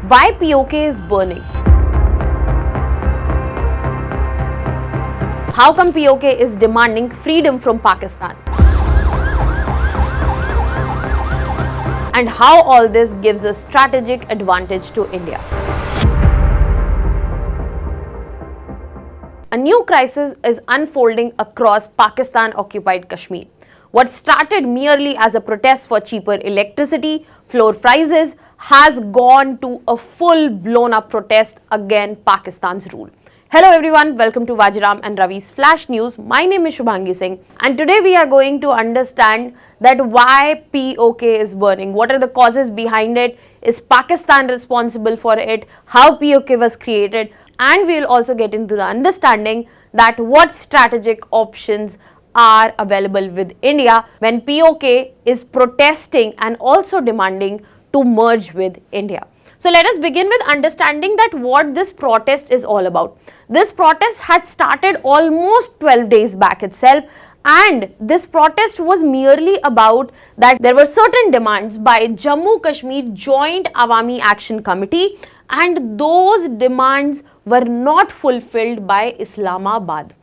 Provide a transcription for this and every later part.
Why POK is burning? How come POK is demanding freedom from Pakistan? And how all this gives a strategic advantage to India. A new crisis is unfolding across Pakistan-occupied Kashmir. What started merely as a protest for cheaper electricity, floor prices, has gone to a full blown up protest against Pakistan's rule. Hello everyone, welcome to Vajiram and Ravi's Flash News. My name is Shubhangi Singh and today we are going to understand that why POK is burning. What are the causes behind it? Is Pakistan responsible for it? How POK was created? And we will also get into the understanding that what strategic options are available with India when POK is protesting and also demanding to merge with India. So let us begin with understanding that what this protest is all about. This protest had started almost 12 days back itself, and this protest was merely about that there were certain demands by Jammu Kashmir Joint Awami Action Committee, and those demands were not fulfilled by Islamabad.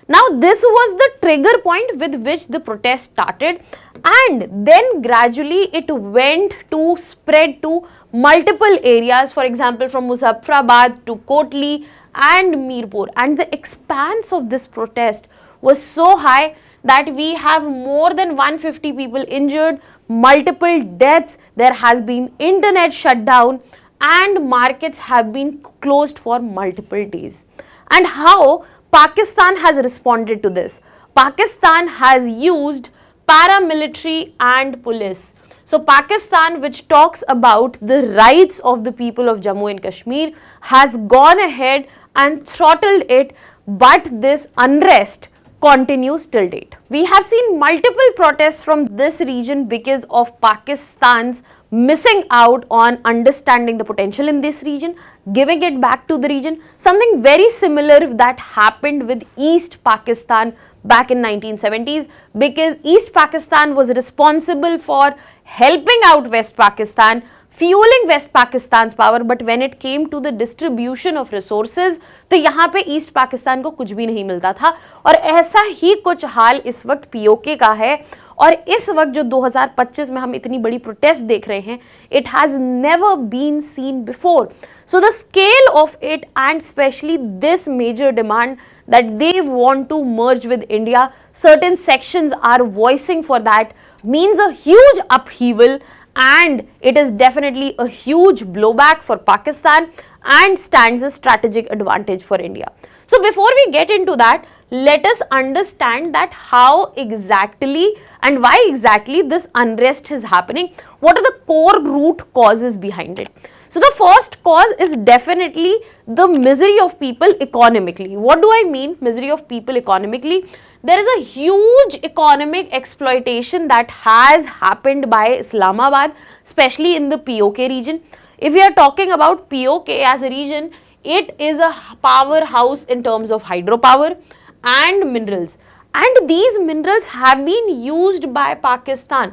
Now this was the trigger point with which the protest started, and then gradually it went to spread to multiple areas, for example from Muzaffarabad to Kotli and Mirpur, and the expanse of this protest was so high that we have more than 150 people injured, multiple deaths, there has been internet shutdown and markets have been closed for multiple days. And how Pakistan has responded to this? Pakistan has used paramilitary and police. So Pakistan, which talks about the rights of the people of Jammu and Kashmir, has gone ahead and throttled it, but this unrest continues till date. We have seen multiple protests from this region because of Pakistan's missing out on understanding the potential in this region, giving it back to the region. Something very similar that happened with East Pakistan back in 1970s, because East Pakistan was responsible for helping out West Pakistan, fueling West Pakistan's power, but when it came to the distribution of resources, तो यहाँ पे east Pakistan को कुछ भी नहीं मिलता था। और ऐसा ही कुछ हाल इस वक्त पीओके का है, और इस वक्त जो 2025 में हम इतनी बड़ी प्रोटेस्ट देख रहे हैं, it has never been seen before. So the scale of it, and especially this major demand that they want to merge with India, certain sections are voicing for that, means a huge upheaval, and it is definitely a huge blowback for Pakistan and stands a strategic advantage for India. So before we get into that, let us understand that how exactly and why exactly this unrest is happening. What are the core root causes behind it? So the first cause is definitely the misery of people economically. What do I mean misery of people economically? There is a huge economic exploitation that has happened by Islamabad, especially in the POK region. If we are talking about POK as a region, it is a powerhouse in terms of hydropower and minerals. And these minerals have been used by Pakistan.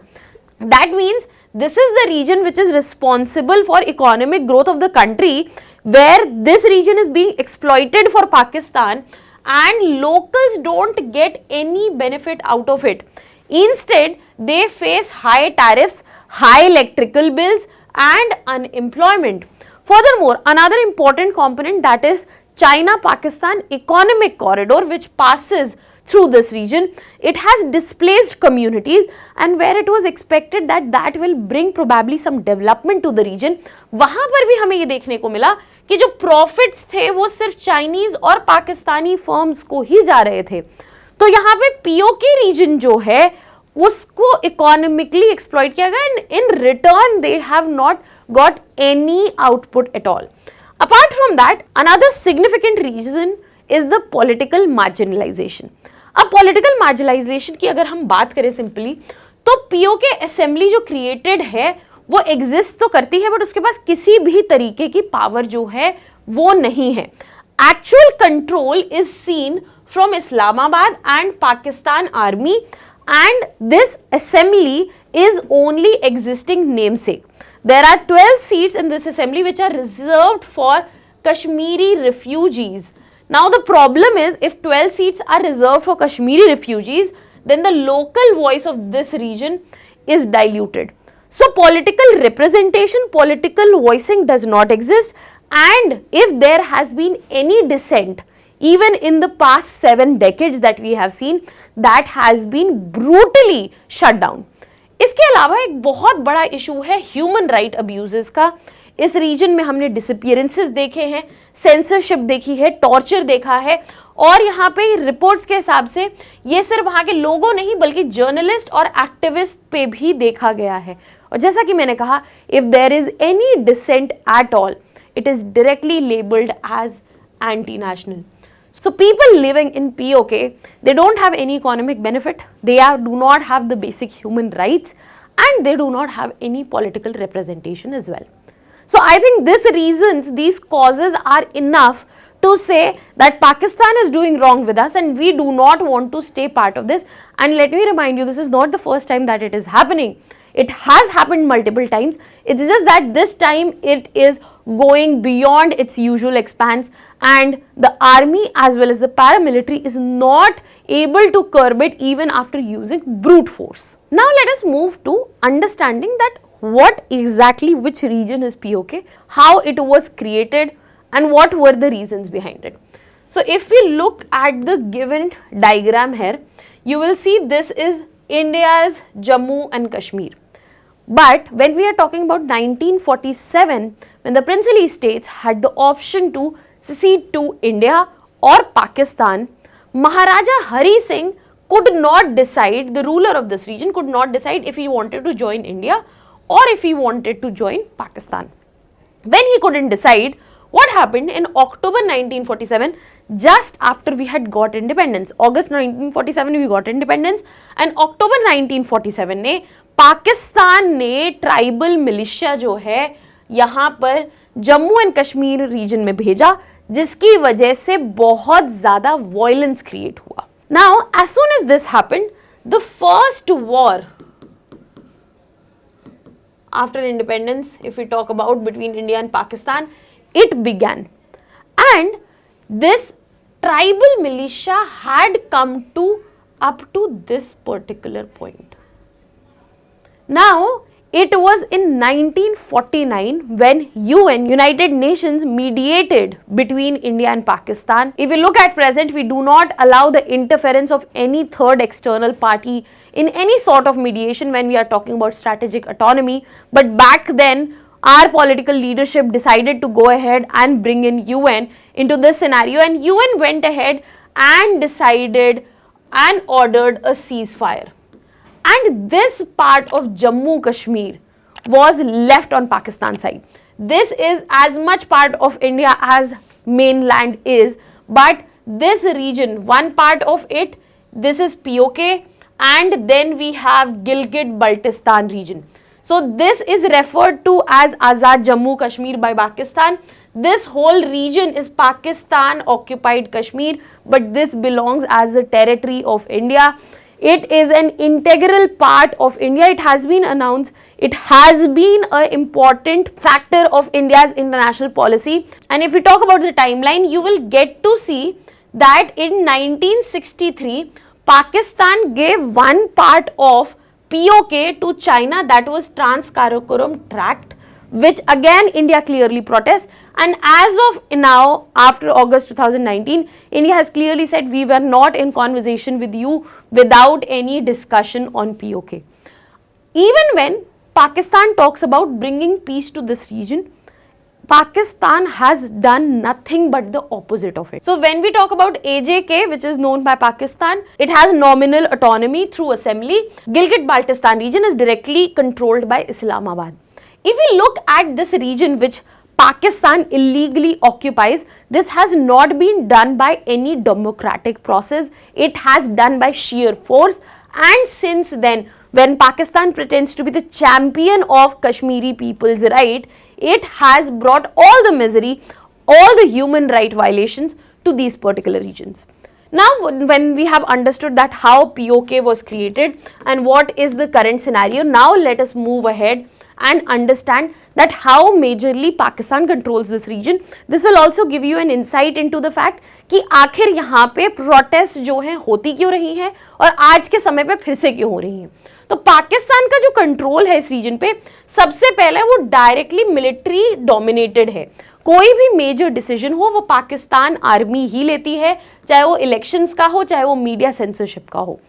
That means this is the region which is responsible for economic growth of the country, where this region is being exploited for Pakistan and locals don't get any benefit out of it. Instead, they face high tariffs, high electrical bills and unemployment. Furthermore, another important component, that is China-Pakistan economic corridor, which passes through this region, it has displaced communities, and where it was expected that that will bring probably some development to the region, वहाँ पर भी हमें ये देखने को मिला कि जो प्रॉफिट्स थे वो सिर्फ चाइनीज और पाकिस्तानी फर्म्स को ही जा रहे थे। तो यहाँ पे पीओके रीजन जो है उसको इकोनॉमिकली एक्सप्लॉइट किया गया, and in return they have not got any output at all. Apart from that, another significant reason is the political marginalisation. अब पॉलिटिकल मार्जिनलाइजेशन की अगर हम बात करें सिंपली, तो पीओके असेंबली जो क्रिएटेड है वो एग्जिस्ट तो करती है, बट उसके पास किसी भी तरीके की पावर जो है वो नहीं है। Actual control is seen from Islamabad and Pakistan army, and this assembly is only existing namesake. There are 12 seats in this assembly which are reserved for Kashmiri refugees. Now the problem is, if 12 seats are reserved for Kashmiri refugees, then the local voice of this region is diluted. So political representation, political voicing does not exist, and if there has been any dissent, even in the past 7 decades that we have seen, that has been brutally shut down. इसके अलावा एक बहुत बड़ा issue है human right abuses का. इस reason में हमने डिसअपियरेंसेस देखे हैं, सेंसरशिप देखी है, टॉर्चर देखा है, और यहाँ पे रिपोर्ट्स के हिसाब से ये सिर्फ वहाँ के लोगों नहीं बल्कि जर्नलिस्ट और एक्टिविस्ट पे भी देखा गया है. और जैसा कि मैंने कहा, if there is any dissent at all, it is directly labeled as anti-national. So people living in POK, they don't have any economic benefit, they do not have the basic human rights, and they do not have any political representation as well. So I think these reasons, these causes are enough to say that Pakistan is doing wrong with us and we do not want to stay part of this. And let me remind you, this is not the first time that it is happening. It has happened multiple times. It's just that this time it is going beyond its usual expanse, and the army as well as the paramilitary is not able to curb it even after using brute force. Now let us move to understanding that what exactly which region is POK, how it was created, and what were the reasons behind it. So if we look at the given diagram here, you will see this is India's Jammu and Kashmir. But when we are talking about 1947, when the princely states had the option to secede to India or Pakistan, Maharaja Hari Singh could not decide, the ruler of this region could not decide if he wanted to join India or if he wanted to join Pakistan. When he couldn't decide, what happened in October 1947, just after we had got independence, August 1947 we got independence, and October 1947 ने पाकिस्तान ने tribal militia जो है यहाँ पर Jammu and Kashmir reason में भेजा, जिसकी वजह से बहुत ज़्यादा वायलेंस क्रिएट हुआ. Now as soon as this happened, the first war after independence, if we talk about between India and Pakistan, it began, and this tribal militia had come to up to this particular point. Now it was in 1949 when UN, United Nations, mediated between India and Pakistan. If you look at present, we do not allow the interference of any third external party in any sort of mediation when we are talking about strategic autonomy, but back then our political leadership decided to go ahead and bring in UN into this scenario, and UN went ahead and decided and ordered a ceasefire. And this part of Jammu Kashmir was left on Pakistan side. This is as much part of India as mainland is, but this region, one part of it, this is POK, and then we have Gilgit-Baltistan region. So this is referred to as Azad Jammu Kashmir by Pakistan. This whole region is Pakistan occupied Kashmir, but this belongs as a territory of India. It is an integral part of India. It has been announced. It has been an important factor of India's international policy. And if we talk about the timeline, you will get to see that in 1963, Pakistan gave one part of POK to China, that was Trans-Karakoram Tract, which again India clearly protests. And as of now, after August 2019, India has clearly said we were not in conversation with you without any discussion on POK. Even when Pakistan talks about bringing peace to this region, Pakistan has done nothing but the opposite of it. So when we talk about AJK, which is known by Pakistan, it has nominal autonomy through assembly. Gilgit-Baltistan region is directly controlled by Islamabad. If we look at this region which Pakistan illegally occupies, this has not been done by any democratic process. It has done by sheer force. And since then, when Pakistan pretends to be the champion of Kashmiri people's right, it has brought all the misery, all the human right violations to these particular regions. Now, when we have understood that how POK was created and what is the current scenario, now let us move ahead and understand that how majorly Pakistan controls this region. This will also give you an insight into the fact कि आखिर यहाँ पे protest जो है होती क्यों रही है और आज के समय पे फिर से क्यों हो रही है। तो पाकिस्तान का जो कंट्रोल है इस रीजन पे, सबसे पहले वो डायरेक्टली मिलिट्री डोमिनेटेड है। कोई भी मेजर डिसीजन हो वो पाकिस्तान आर्मी ही लेती है, चाहे वो इलेक्शंस का हो, चाहे वो मीडिया सेंसरशिप का हो।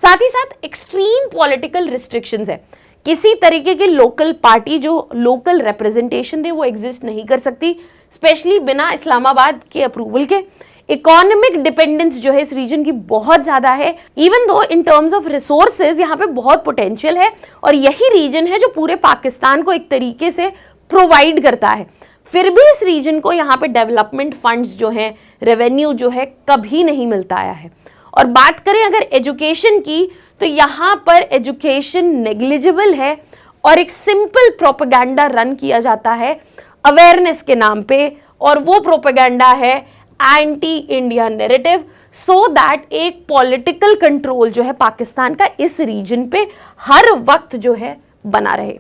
साथ ही साथ एक्सट्रीम पॉलिटिकल रिस्ट्रिक्शंस है। किसी तरीके की लोकल पार्टी जो लोकल रिप्रेजेंटेशन दे वो एग्जिस्ट नहीं कर सकती, स्पेशली बिना इस्लामाबाद के अप्रूवल के। इकोनॉमिक डिपेंडेंस जो है इस रीजन की बहुत ज्यादा है, even though in terms of resources यहाँ पे बहुत पोटेंशियल है, और यही रीजन है जो पूरे पाकिस्तान को एक तरीके से प्रोवाइड करता है। फिर भी इस रीजन को यहाँ पे डेवलपमेंट फंड्स जो हैं, रेवेन्यू जो है, कभी नहीं मिलता आया है। और बात करें अगर एजुकेशन की, तो यहाँ पर एजुकेशन नेग्लिजिबल है और एक सिंपल प्रोपेगेंडा रन किया जाता है अवेयरनेस के नाम पे, और वो प्रोपेगेंडा है anti India narrative, so that एक पॉलिटिकल कंट्रोल जो है पाकिस्तान का इस रीजन पे हर वक्त जो है बना रहे।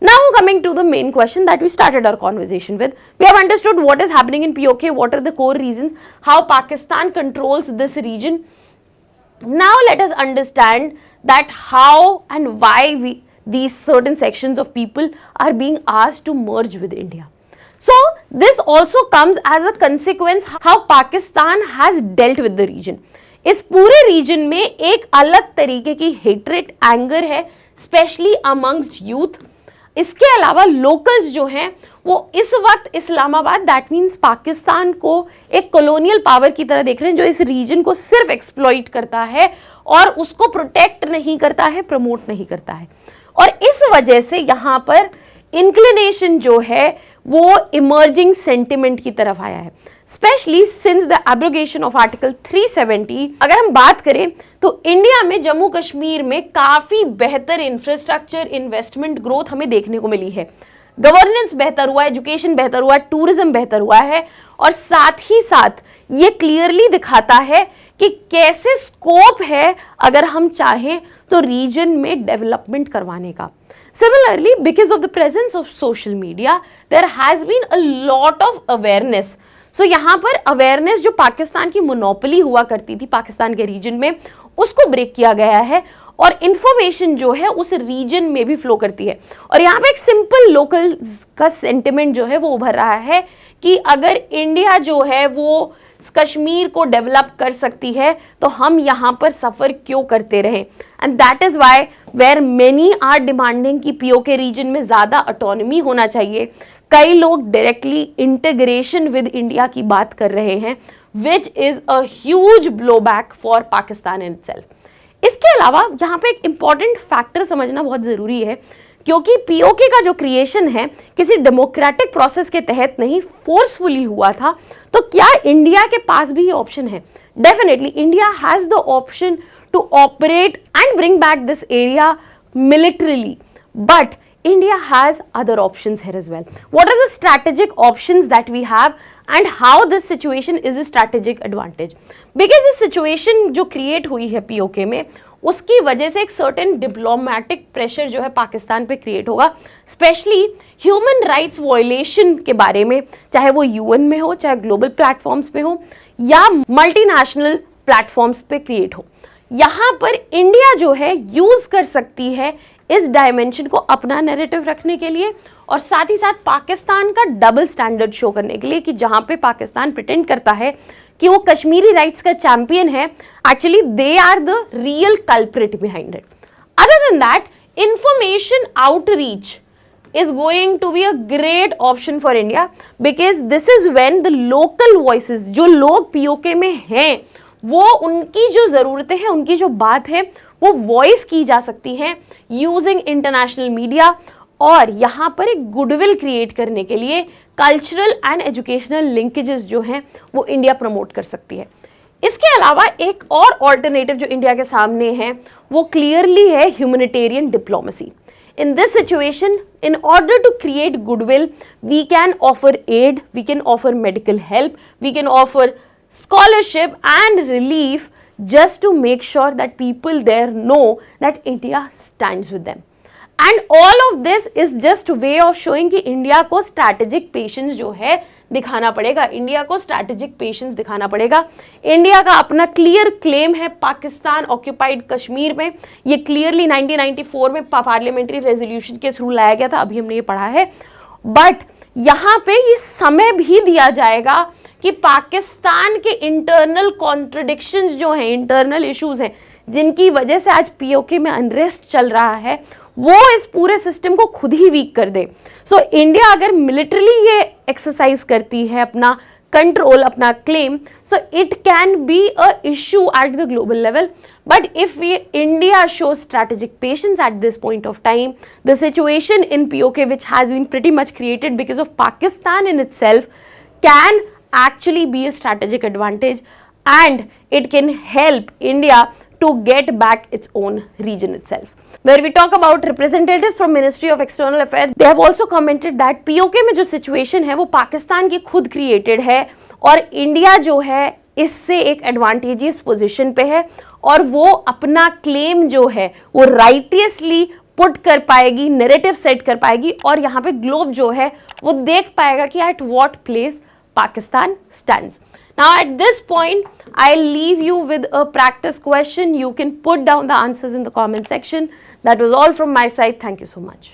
Now coming to the main question that we started our conversation with, we have understood what is happening in POK, what are the core reasons, how Pakistan controls this region. Now let us understand that how and why these certain sections of people are being asked to merge with India. So this also comes as a consequence how Pakistan has dealt with the region. इस पूरे reason में एक अलग तरीके की hatred, anger है, specially amongst youth. इसके अलावा लोकल्स जो हैं वो इस वक्त इस्लामाबाद, दैट मीन्स पाकिस्तान को एक कॉलोनियल पावर की तरह देख रहे हैं, जो इस रीजन को सिर्फ एक्सप्लॉइट करता है और उसको प्रोटेक्ट नहीं करता है, प्रमोट नहीं करता है। और इस वजह से यहाँ पर इंक्लिनेशन जो है वो इमर्जिंग सेंटिमेंट की तरफ आया है, specially since the abrogation of article 370। अगर हम बात करें तो इंडिया में जम्मू कश्मीर में काफी बेहतर इंफ्रास्ट्रक्चर, इन्वेस्टमेंट, ग्रोथ हमें देखने को मिली है। गवर्नेंस बेहतर हुआ, एजुकेशन बेहतर हुआ, टूरिज्म बेहतर हुआ है, और साथ ही साथ ये क्लियरली दिखाता है कि कैसे स्कोप है अगर हम चाहें तो रीजन में डेवलपमेंट करवाने का। Similarly, because of the presence of social media, there has been a lot of awareness. So यहाँ पर अवेयरनेस जो पाकिस्तान की मोनोपोली हुआ करती थी पाकिस्तान के रीजन में, उसको ब्रेक किया गया है, और इंफॉर्मेशन जो है उस रीजन में भी फ्लो करती है। और यहाँ पे एक सिंपल लोकल का सेंटिमेंट जो है वो उभर रहा है कि अगर इंडिया जो है वो कश्मीर को डेवलप कर सकती है तो हम यहाँ पर सफर क्यों करते रहें। And that is why where many are demanding कि पीओके रीजन में ज़्यादा ऑटोनॉमी होना चाहिए। कई लोग डायरेक्टली इंटीग्रेशन विद इंडिया की बात कर रहे हैं, which is a huge blow back for Pakistan in itself. इसके अलावा यहाँ पे एक इंपॉर्टेंट फैक्टर समझना बहुत ज़रूरी है, क्योंकि पीओके का जो क्रिएशन है किसी डेमोक्रेटिक प्रोसेस के तहत नहीं, फोर्सफुली हुआ था। तो क्या इंडिया के पास भी ये ऑप्शन है? Definitely India has the option to operate and bring back this area militarily, but India has other options here as well. What are the strategic options that we have and how this situation is a strategic advantage? Because this situation जो create हुई है POK में, उसकी वजह से एक certain diplomatic pressure जो है पाकिस्तान पे create होगा, specially human rights violation के बारे में, चाहे वो UN में हो, चाहे global platforms पे हो, या multinational platforms पे create हो। यहाँ पर इंडिया जो है यूज कर सकती है इस डायमेंशन को अपना नैरेटिव रखने के लिए, और साथ ही साथ पाकिस्तान का डबल स्टैंडर्ड शो करने के लिए कि जहां पे पाकिस्तान प्रिटेंड करता है कि वो कश्मीरी राइट्स का चैंपियन है, actually they are the real culprit behind it. Other than that, information outreach is going to be a great option for India, because this is when the local voices, जो लोग POK में हैं, वो उनकी जो ज़रूरतें हैं, उनकी जो बात है, वो वॉइस की जा सकती है यूजिंग इंटरनेशनल मीडिया, और यहाँ पर एक गुडविल क्रिएट करने के लिए कल्चरल एंड एजुकेशनल लिंकेजेस जो हैं वो इंडिया प्रमोट कर सकती है। इसके अलावा एक और ऑल्टरनेटिव जो इंडिया के सामने है वो क्लियरली है humanitarian diplomacy. In this situation, in order to create goodwill, we can offer aid, we can offer medical help, we can offer scholarship and relief, just to make sure that people there know that India stands with them. And all of this is just way of showing कि India को strategic patience जो है दिखाना पड़ेगा, India को strategic patience दिखाना पड़ेगा। India का अपना क्लियर क्लेम है पाकिस्तान ऑक्यूपाइड कश्मीर में, ये क्लियरली 1994 में पार्लियामेंट्री रेजोल्यूशन के थ्रू लाया गया था, अभी हमने ये पढ़ा है। बट यहाँ पे ये समय भी दिया जाएगा कि पाकिस्तान के इंटरनल कॉन्ट्रडिक्शंस जो हैं, इंटरनल इश्यूज हैं, जिनकी वजह से आज पीओके में अनरेस्ट चल रहा है, वो इस पूरे सिस्टम को खुद ही वीक कर दे। सो इंडिया अगर मिलिट्रली ये एक्सरसाइज करती है अपना कंट्रोल, अपना claim, so it can be a issue at the global level. But if India shows strategic patience at this point of time, the situation in POK, which has been pretty much created because of Pakistan in itself, can actually be a strategic advantage, and it can help India to get back its own region itself. Where we talk about representatives from Ministry of External Affairs, they have also commented that POK में जो situation है वो पाकिस्तान की खुद created है, और India जो है इससे एक एडवांटेजियस पोजीशन पे है, और वो अपना क्लेम जो है वो राइटियसली पुट कर पाएगी, नैरेटिव सेट कर पाएगी, और यहाँ पे ग्लोब जो है वो देख पाएगा कि at what place Pakistan stands. Now at this point, I'll leave you with a practice question. You can put down the answers in the comment section. That was all from my side. Thank you so much.